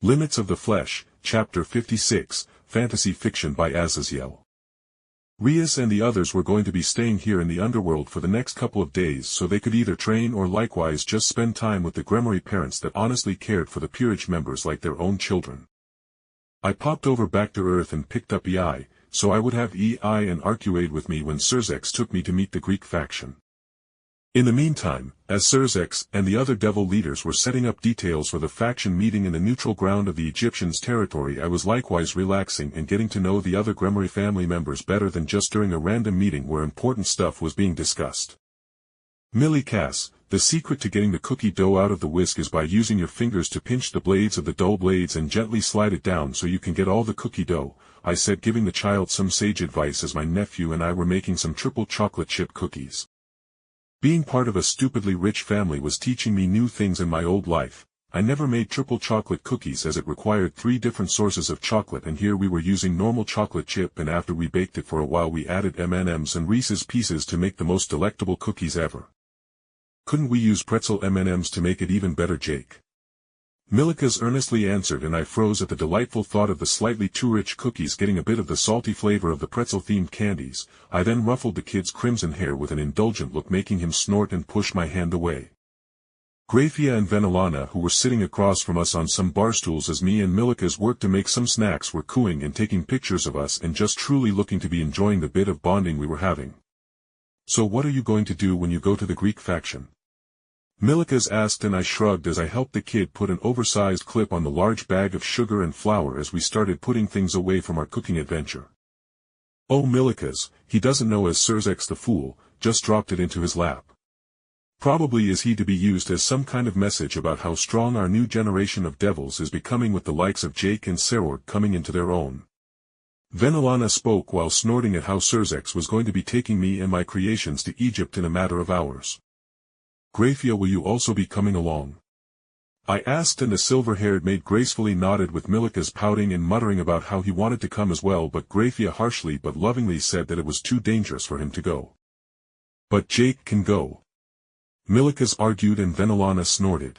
Limits of the Flesh, Chapter 56, Fantasy Fiction by Azazyel. Rias and the others were going to be staying here in the Underworld for the next couple of days so they could either train or likewise just spend time with the Gremory parents that honestly cared for the peerage members like their own children. I popped over back to Earth and picked up Ei, so I would have Ei and Arcueid with me when Sirzechs took me to meet the Greek faction. In the meantime, as Sirzechs and the other devil leaders were setting up details for the faction meeting in the neutral ground of the Egyptians' territory, I was likewise relaxing and getting to know the other Gremory family members better than just during a random meeting where important stuff was being discussed. Cass, the secret to getting the cookie dough out of the whisk is by using your fingers to pinch the blades of the dough blades and gently slide it down so you can get all the cookie dough, I said, giving the child some sage advice as my nephew and I were making some triple chocolate chip cookies. Being part of a stupidly rich family was teaching me new things in my old life. I never made triple chocolate cookies as it required 3 different sources of chocolate, and here we were using normal chocolate chip, and after we baked it for a while we added M&Ms and Reese's Pieces to make the most delectable cookies ever. Couldn't we use pretzel M&Ms to make it even better, Jake? Milikas earnestly answered, and I froze at the delightful thought of the slightly too rich cookies getting a bit of the salty flavor of the pretzel-themed candies. I then ruffled the kid's crimson hair with an indulgent look, making him snort and push my hand away. Gremory and Venelana, who were sitting across from us on some bar stools as me and Milikas worked to make some snacks, were cooing and taking pictures of us and just truly looking to be enjoying the bit of bonding we were having. So what are you going to do when you go to the Greek faction? Milikas asked, and I shrugged as I helped the kid put an oversized clip on the large bag of sugar and flour as we started putting things away from our cooking adventure. Oh, Milikas, he doesn't know, as Sirzechs the fool just dropped it into his lap. Probably is he to be used as some kind of message about how strong our new generation of devils is becoming, with the likes of Jake and Serord coming into their own. Venelana spoke while snorting at how Sirzechs was going to be taking me and my creations to Egypt in a matter of hours. Gremory, will you also be coming along? I asked, and the silver-haired maid gracefully nodded, with Milikas pouting and muttering about how he wanted to come as well, but Gremory harshly but lovingly said that it was too dangerous for him to go. But Jake can go, Milikas argued, and Venelana snorted.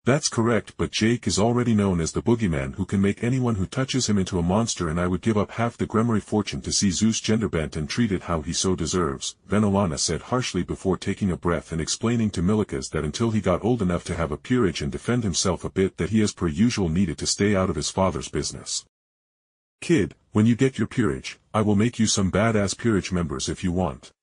That's correct, but Jake is already known as the boogeyman who can make anyone who touches him into a monster, and I would give up half the Gremory fortune to see Zeus genderbent and treated how he so deserves, Venelana said harshly before taking a breath and explaining to Milikas that until he got old enough to have a peerage and defend himself a bit, that he as per usual needed to stay out of his father's business. Kid, when you get your peerage, I will make you some badass peerage members if you want,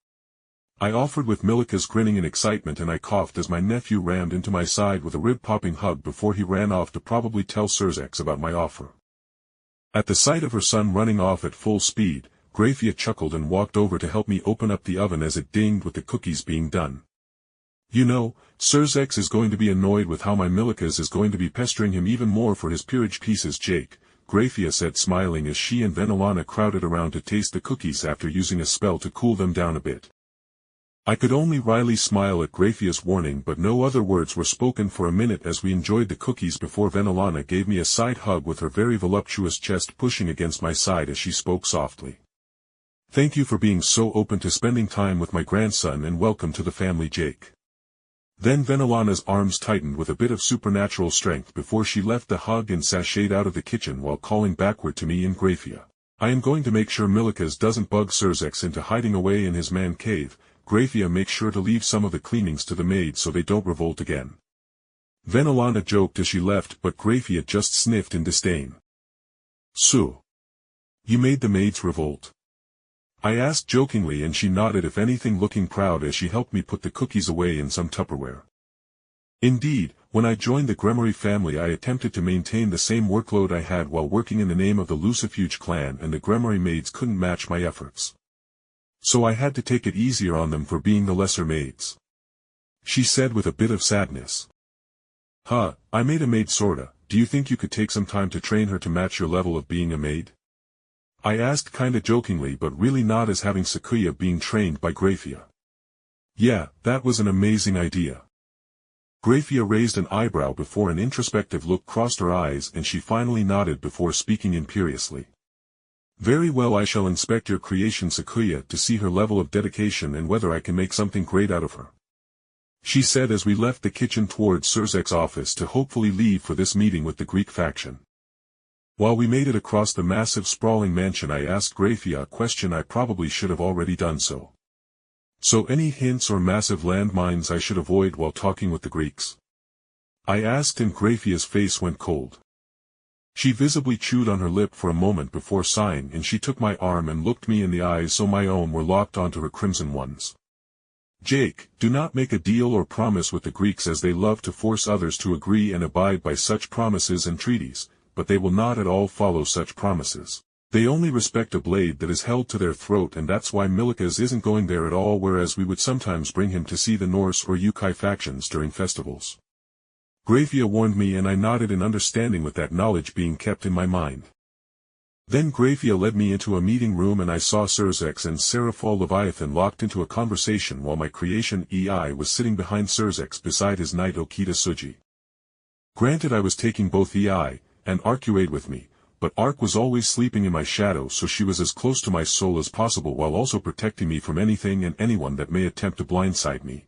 I offered, with Milikas grinning in excitement, and I coughed as my nephew rammed into my side with a rib-popping hug before he ran off to probably tell Sirzechs about my offer. At the sight of her son running off at full speed, Gremory chuckled and walked over to help me open up the oven as it dinged with the cookies being done. You know, Sirzechs is going to be annoyed with how my Milikas is going to be pestering him even more for his peerage pieces, Jake, Gremory said, smiling as she and Venelana crowded around to taste the cookies after using a spell to cool them down a bit. I could only wryly smile at Gremory's warning, but no other words were spoken for a minute as we enjoyed the cookies before Venelana gave me a side hug, with her very voluptuous chest pushing against my side as she spoke softly. Thank you for being so open to spending time with my grandson, and welcome to the family, Jake. Then Venelana's arms tightened with a bit of supernatural strength before she left the hug and sashayed out of the kitchen while calling backward to me and Gremory. I am going to make sure Milikas doesn't bug Sirzechs into hiding away in his man cave. Gremory, make sure to leave some of the cleanings to the maids so they don't revolt again. Venelana joked as she left, but Gremory just sniffed in disdain. So, you made the maids revolt? I asked jokingly, and she nodded, if anything looking proud as she helped me put the cookies away in some Tupperware. Indeed, when I joined the Gremory family I attempted to maintain the same workload I had while working in the name of the Lucifuge clan, and the Gremory maids couldn't match my efforts. So I had to take it easier on them for being the lesser maids, she said with a bit of sadness. I made a maid sorta. Do you think you could take some time to train her to match your level of being a maid? I asked kinda jokingly, but really not, as having Sakuya being trained by Gremory. Yeah, that was an amazing idea. Gremory raised an eyebrow before an introspective look crossed her eyes, and she finally nodded before speaking imperiously. Very well, I shall inspect your creation, Sakuya, to see her level of dedication and whether I can make something great out of her. she said as we left the kitchen towards Sirzechs' office to hopefully leave for this meeting with the Greek faction. While we made it across the massive sprawling mansion, I asked Grafia a question I probably should have already done so. So any hints or massive landmines I should avoid while talking with the Greeks? I asked, and Grafia's face went cold. She visibly chewed on her lip for a moment before sighing, and she took my arm and looked me in the eyes so my own were locked onto her crimson ones. Jake, do not make a deal or promise with the Greeks, as they love to force others to agree and abide by such promises and treaties, but they will not at all follow such promises. They only respect a blade that is held to their throat, and that's why Milikas isn't going there at all, whereas we would sometimes bring him to see the Norse or Yukai factions during festivals. Grafia warned me, and I nodded in understanding, with that knowledge being kept in my mind. Then Grafia led me into a meeting room, and I saw Sirzechs and Seraphol Leviathan locked into a conversation while my creation Ei was sitting behind Sirzechs beside his knight Okita Suji. Granted, I was taking both Ei and Arcueid with me, but Arc was always sleeping in my shadow, so she was as close to my soul as possible while also protecting me from anything and anyone that may attempt to blindside me.